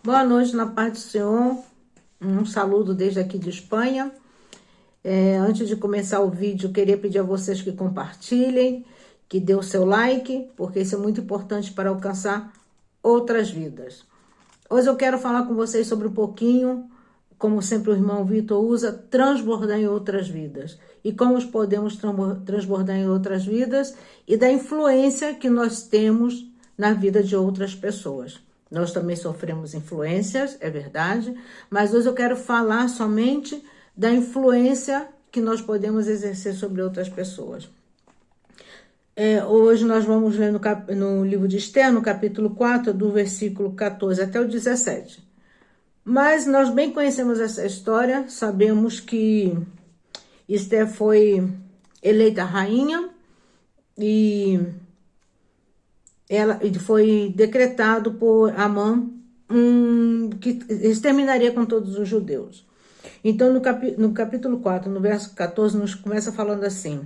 Boa noite, na paz do Senhor. Um saludo desde aqui de Espanha. Antes de começar o vídeo, queria pedir a vocês que compartilhem, que dê o seu like, porque isso é muito importante para alcançar outras vidas. Hoje eu quero falar com vocês sobre um pouquinho, como sempre o irmão Vitor usa, transbordar em outras vidas. E como podemos transbordar em outras vidas e da influência que nós temos na vida de outras pessoas. Nós também sofremos influências, é verdade, mas hoje eu quero falar somente da influência que nós podemos exercer sobre outras pessoas. Hoje nós vamos ler no livro de Esther, no capítulo 4, do versículo 14 até o 17. Mas nós bem conhecemos essa história, sabemos que Esther foi eleita rainha e ela foi decretado por Amã que exterminaria com todos os judeus. Então, no capítulo 4, no verso 14, nos começa falando assim: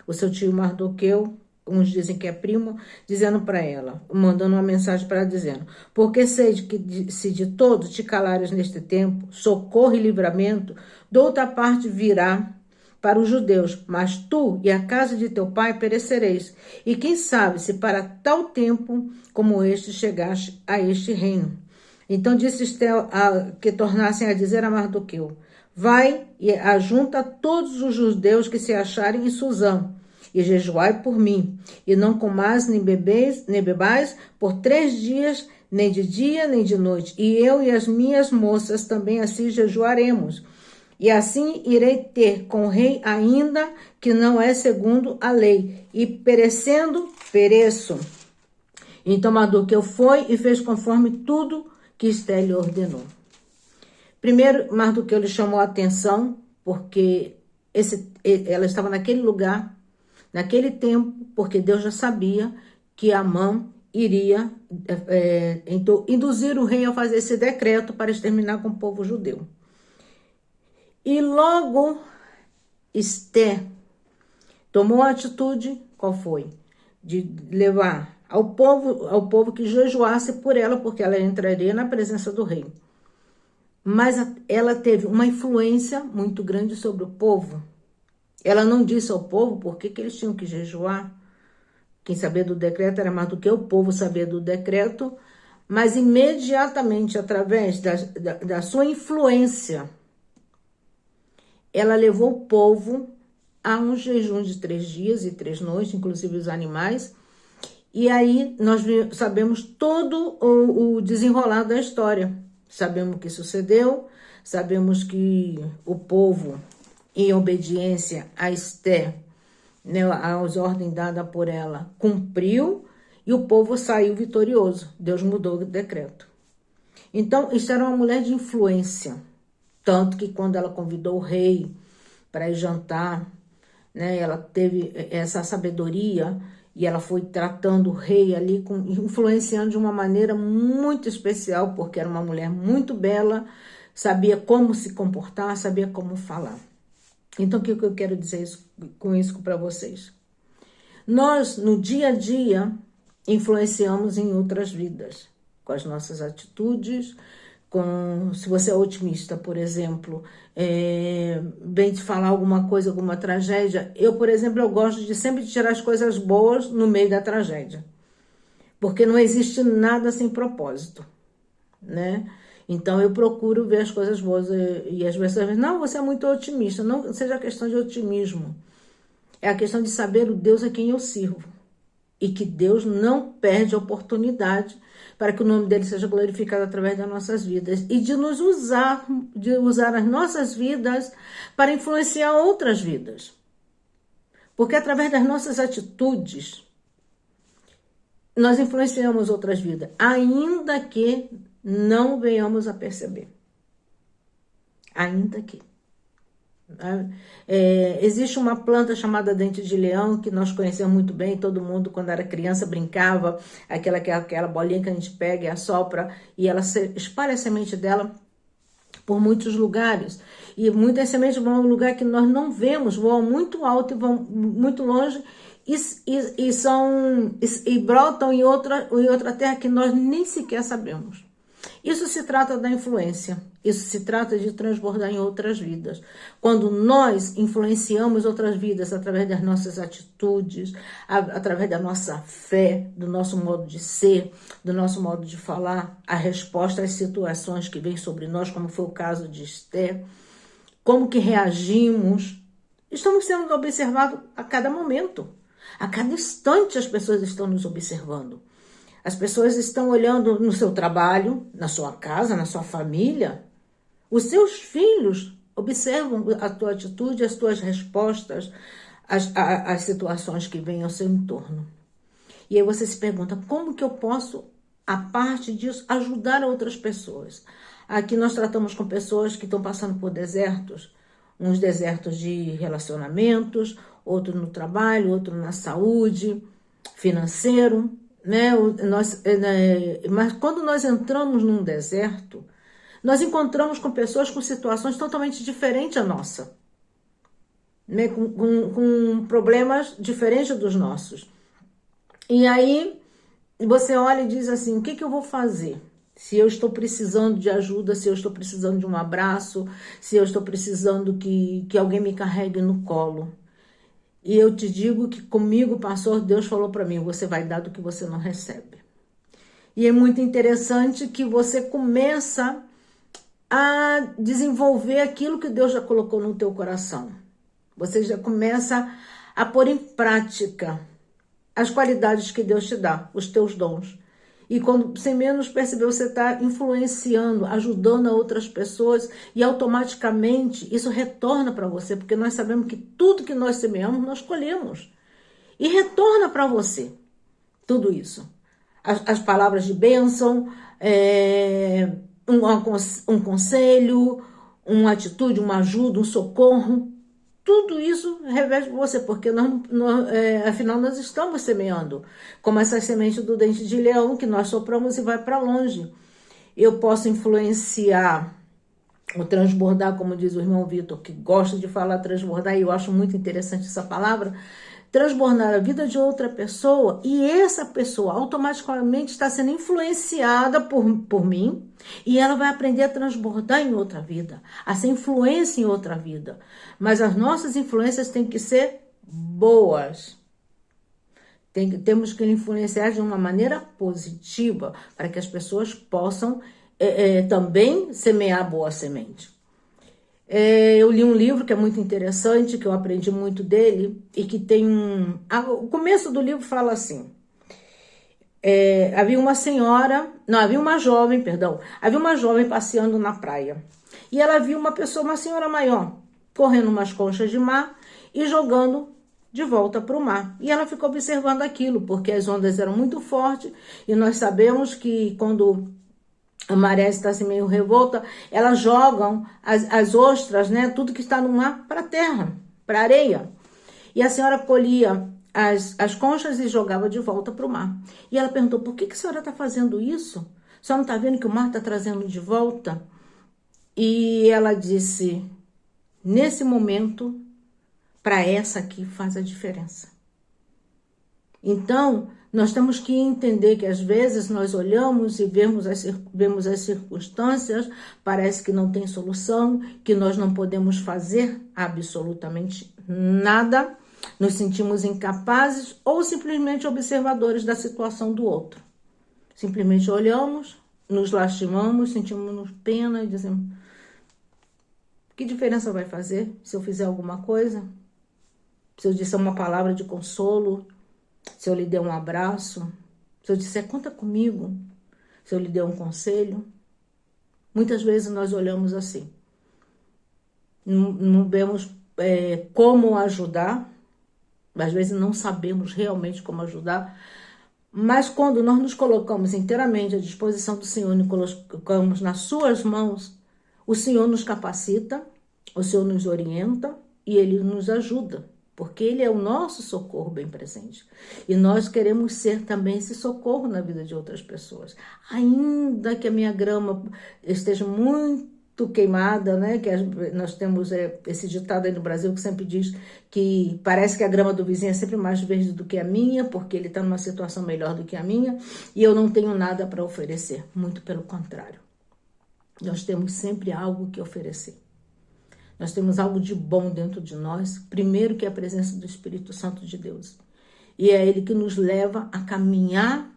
o seu tio Mardoqueu, uns dizem que é primo, dizendo para ela, mandando uma mensagem para ela, dizendo: porque sei que se de todo te calares neste tempo, socorro e livramento, de outra parte virá para os judeus, mas tu e a casa de teu pai perecereis. E quem sabe se para tal tempo como este chegaste a este reino. Então disse Esther que tornassem a dizer a Mardoqueu: vai e ajunta todos os judeus que se acharem em Suzã, e jejuai por mim, e não comais nem bebais por 3 dias, nem de dia nem de noite. E eu e as minhas moças também assim jejuaremos. E assim irei ter com o rei ainda que não é segundo a lei, e perecendo, pereço. Então Mardoqueu foi e fez conforme tudo que Esther lhe ordenou. Primeiro, Mardoqueu lhe chamou a atenção, porque ela estava naquele lugar, naquele tempo, porque Deus já sabia que Amã iria induzir o rei a fazer esse decreto para exterminar com o povo judeu. E logo Esther tomou a atitude, qual foi? De levar ao povo que jejuasse por ela, porque ela entraria na presença do rei. Mas ela teve uma influência muito grande sobre o povo. Ela não disse ao povo por que eles tinham que jejuar. Quem sabia do decreto era mais do que o povo sabia do decreto, mas imediatamente, através da sua influência, ela levou o povo a um jejum de 3 dias e 3 noites, inclusive os animais. E aí nós sabemos todo o desenrolar da história. Sabemos o que sucedeu, sabemos que o povo, em obediência a Esther, né, às ordens dadas por ela, cumpriu e o povo saiu vitorioso. Deus mudou o decreto. Então, isso era uma mulher de influência. Tanto que quando ela convidou o rei para ir jantar, né, ela teve essa sabedoria e ela foi tratando o rei ali, influenciando de uma maneira muito especial, porque era uma mulher muito bela, sabia como se comportar, sabia como falar. Então, o que eu quero dizer com isso para vocês? Nós, no dia a dia, influenciamos em outras vidas, com as nossas atitudes. Se você é otimista, por exemplo, bem de falar alguma coisa, alguma tragédia. Eu, por exemplo, eu gosto de sempre tirar as coisas boas no meio da tragédia. Porque não existe nada sem propósito, né? Então, eu procuro ver as coisas boas e as pessoas dizem: não, você é muito otimista. Não seja questão de otimismo. É a questão de saber o Deus a quem eu sirvo. E que Deus não perde a oportunidade para que o nome dele seja glorificado através das nossas vidas. E de usar as nossas vidas para influenciar outras vidas. Porque através das nossas atitudes, nós influenciamos outras vidas, ainda que não venhamos a perceber. Ainda que. Existe uma planta chamada dente de leão que nós conhecemos muito bem, todo mundo quando era criança brincava, aquela bolinha que a gente pega e assopra e ela espalha a semente dela por muitos lugares, e muitas sementes vão a um lugar que nós não vemos, voam muito alto e vão muito longe e brotam em outra terra que nós nem sequer sabemos. Isso se trata da influência. Isso se trata de transbordar em outras vidas. Quando nós influenciamos outras vidas através das nossas atitudes, através da nossa fé, do nosso modo de ser, do nosso modo de falar, a resposta às situações que vêm sobre nós, como foi o caso de Esther, como que reagimos, estamos sendo observados a cada momento. A cada instante as pessoas estão nos observando. As pessoas estão olhando no seu trabalho, na sua casa, na sua família. Os seus filhos observam a tua atitude, as tuas respostas, as situações que vêm ao seu entorno. E aí você se pergunta, como que eu posso, a parte disso, ajudar outras pessoas? Aqui nós tratamos com pessoas que estão passando por desertos, uns desertos de relacionamentos, outro no trabalho, outro na saúde, financeiro, né? Mas quando nós entramos num deserto, nós encontramos com pessoas com situações totalmente diferentes da nossa, né? Com problemas diferentes dos nossos. E aí você olha e diz assim, o que eu vou fazer? Se eu estou precisando de ajuda, se eu estou precisando de um abraço, se eu estou precisando que alguém me carregue no colo. E eu te digo que comigo, pastor, Deus falou para mim, você vai dar do que você não recebe. E é muito interessante que você começa a desenvolver aquilo que Deus já colocou no teu coração. Você já começa a pôr em prática as qualidades que Deus te dá, os teus dons. E quando, sem menos perceber, você está influenciando, ajudando a outras pessoas e automaticamente isso retorna para você, porque nós sabemos que tudo que nós semeamos, nós colhemos. E retorna para você tudo isso. As palavras de bênção, um conselho, uma atitude, uma ajuda, um socorro. Tudo isso reveste você, porque afinal nós estamos semeando, como essa semente do dente de leão que nós sopramos e vai para longe. Eu posso influenciar, ou transbordar, como diz o irmão Vitor, que gosta de falar transbordar, e eu acho muito interessante essa palavra, transbordar a vida de outra pessoa, e essa pessoa automaticamente está sendo influenciada por mim, e ela vai aprender a transbordar em outra vida, a ser influência em outra vida. Mas as nossas influências têm que ser boas. Temos que influenciar de uma maneira positiva, para que as pessoas possam também semear boa semente. Eu li um livro que é muito interessante, que eu aprendi muito dele, e que tem o começo do livro fala assim, havia uma jovem passeando na praia, e ela viu uma senhora maior, correndo umas conchas de mar e jogando de volta para o mar. E ela ficou observando aquilo, porque as ondas eram muito fortes, e nós sabemos que quando a maré está assim meio revolta, elas jogam as ostras, né, tudo que está no mar, para a terra, para a areia. E a senhora colhia as conchas e jogava de volta para o mar. E ela perguntou, por que a senhora está fazendo isso? A senhora não está vendo que o mar está trazendo de volta? E ela disse, nesse momento, para essa aqui faz a diferença. Então, nós temos que entender que às vezes nós olhamos e vemos as circunstâncias, parece que não tem solução, que nós não podemos fazer absolutamente nada, nos sentimos incapazes ou simplesmente observadores da situação do outro. Simplesmente olhamos, nos lastimamos, sentimos pena e dizemos, que diferença vai fazer se eu fizer alguma coisa? Se eu disser uma palavra de consolo, se eu lhe der um abraço, se eu disser, conta comigo, se eu lhe der um conselho. Muitas vezes nós olhamos assim. Não vemos como ajudar, às vezes não sabemos realmente como ajudar, mas quando nós nos colocamos inteiramente à disposição do Senhor e nos colocamos nas suas mãos, o Senhor nos capacita, o Senhor nos orienta e Ele nos ajuda. Porque Ele é o nosso socorro bem presente. E nós queremos ser também esse socorro na vida de outras pessoas. Ainda que a minha grama esteja muito queimada, né? Que nós temos esse ditado aí no Brasil que sempre diz que parece que a grama do vizinho é sempre mais verde do que a minha, porque ele está numa situação melhor do que a minha, e eu não tenho nada para oferecer. Muito pelo contrário. nós temos sempre algo que oferecer. Nós temos algo de bom dentro de nós, primeiro que é a presença do Espírito Santo de Deus. E é Ele que nos leva a caminhar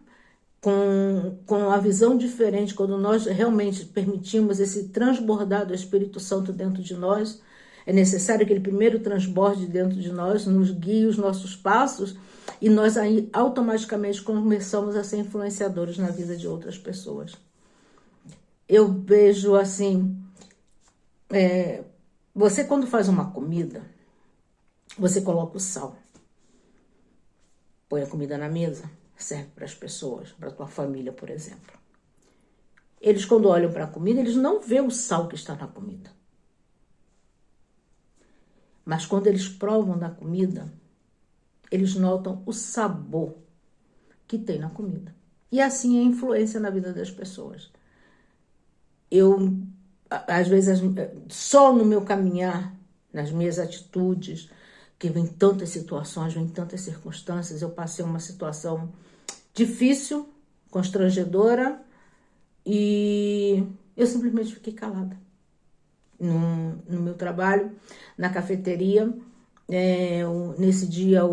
com uma visão diferente, quando nós realmente permitimos esse transbordar do Espírito Santo dentro de nós. É necessário que ele primeiro transborde dentro de nós, nos guie os nossos passos, e nós aí automaticamente começamos a ser influenciadores na vida de outras pessoas. Eu vejo assim, você quando faz uma comida, você coloca o sal, põe a comida na mesa, serve para as pessoas, para a tua família, por exemplo. Eles, quando olham para a comida, eles não veem o sal que está na comida. Mas quando eles provam da comida, eles notam o sabor que tem na comida. E assim é a influência na vida das pessoas. Eu, às vezes, só no meu caminhar, nas minhas atitudes, que vem tantas situações, vem tantas circunstâncias, eu passei uma situação difícil, constrangedora, e eu simplesmente fiquei calada. No meu trabalho, na cafeteria, nesse dia